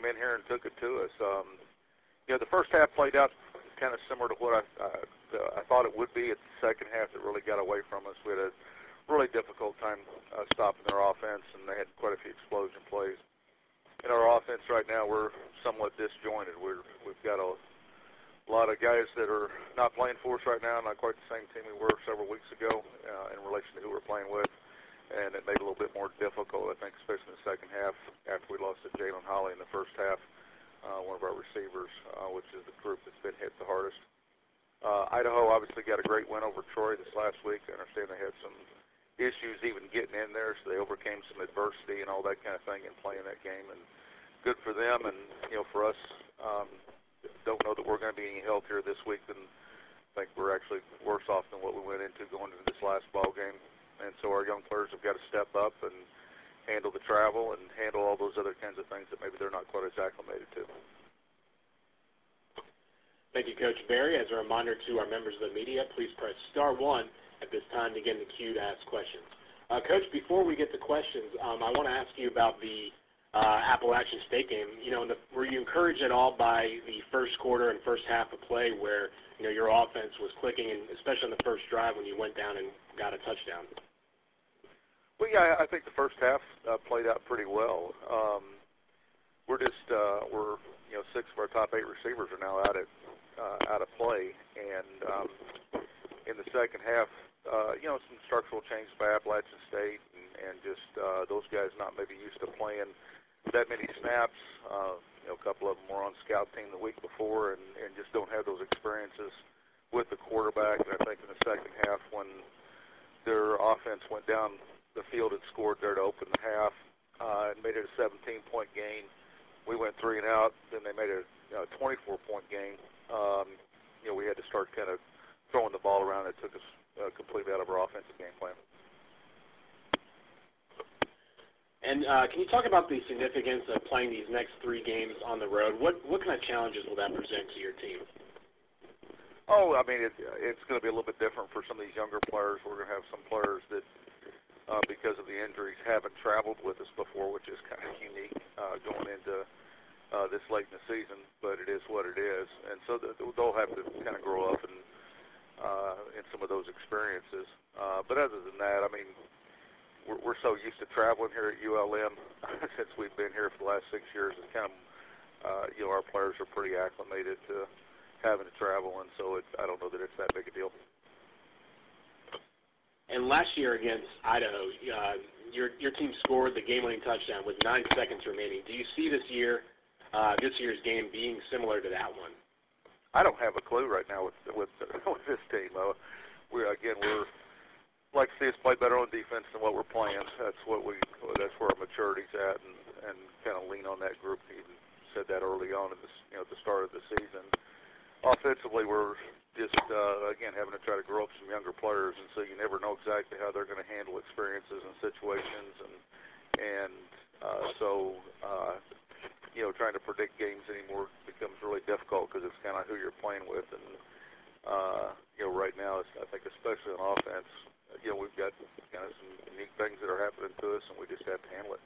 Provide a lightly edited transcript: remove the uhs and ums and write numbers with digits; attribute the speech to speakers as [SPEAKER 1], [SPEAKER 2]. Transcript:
[SPEAKER 1] in here and took it to us. The first half played out kind of similar to what I thought it would be. It's the second half that really got away from us. We had a really difficult time stopping their offense, and they had quite a few explosion plays. In our offense right now, we're somewhat disjointed. We've got a lot of guys that are not playing for us right now, not quite the same team we were several weeks ago in relation to who we're playing with, and it made it a little bit more difficult, I think, especially in the second half after we lost to Jalen Holly in the first half, one of our receivers, which is the group that's been hit the hardest. Idaho obviously got a great win over Troy this last week. I understand they had some issues even getting in there, so they overcame some adversity and all that kind of thing in playing that game, and good for them. And for us, don't know that we're going to be any healthier this week than I think we're actually worse off than what we went into going into this last ball game. And so our young players have got to step up and handle the travel and handle all those other kinds of things that maybe they're not quite as acclimated to.
[SPEAKER 2] Thank you, Coach Berry. As a reminder to our members of the media, please press *1 at this time to get in the queue to ask questions. Coach, before we get to questions, I want to ask you about the Appalachian State game. Were you encouraged at all by the first quarter and first half of play where your offense was clicking, and especially on the first drive when you went down and got a touchdown?
[SPEAKER 1] Well, yeah, I think the first half played out pretty well. We're 6 of our top 8 receivers are now out of play, and in the second half, some structural changes by Appalachian State, and just those guys not maybe used to playing that many snaps. A couple of them were on scout team the week before, and just don't have those experiences with the quarterback. And I think in the second half, when their offense went down the field and scored there to open the half, and made it a 17-point gain, we went 3 and out. Then they made it a 24-point game. We had to start kind of throwing the ball around. It took us completely out of our offensive game plan.
[SPEAKER 2] And can you talk about the significance of playing these next 3 games on the road? What kind of challenges will that present to your team?
[SPEAKER 1] Oh, I mean, it's going to be a little bit different for some of these younger players. We're going to have some players that, because of the injuries, haven't traveled with us before, which is kind of unique going into this late in the season, but it is what it is. And so they'll have to kind of grow up in some of those experiences. But other than that, I mean, we're so used to traveling here at ULM since we've been here for the last 6 years. It's kind of, our players are pretty acclimated to having to travel, and so I don't know that it's that big a deal.
[SPEAKER 2] And last year against Idaho, your team scored the game-winning touchdown with 9 seconds remaining. Do you see this year's game being similar to that one?
[SPEAKER 1] I don't have a clue right now with this team. We're like to see us play better on defense than what we're playing. That's where our maturity's at, and kind of lean on that group. He even said that early on at the start of the season. Offensively, we're just again having to try to grow up some younger players, and so you never know exactly how they're going to handle experiences and situations, and so trying to predict games anymore becomes really difficult because it's kind of who you're playing with, and right now, I think especially on offense, we've got kind of some unique things that are happening to us, and we just have to handle it.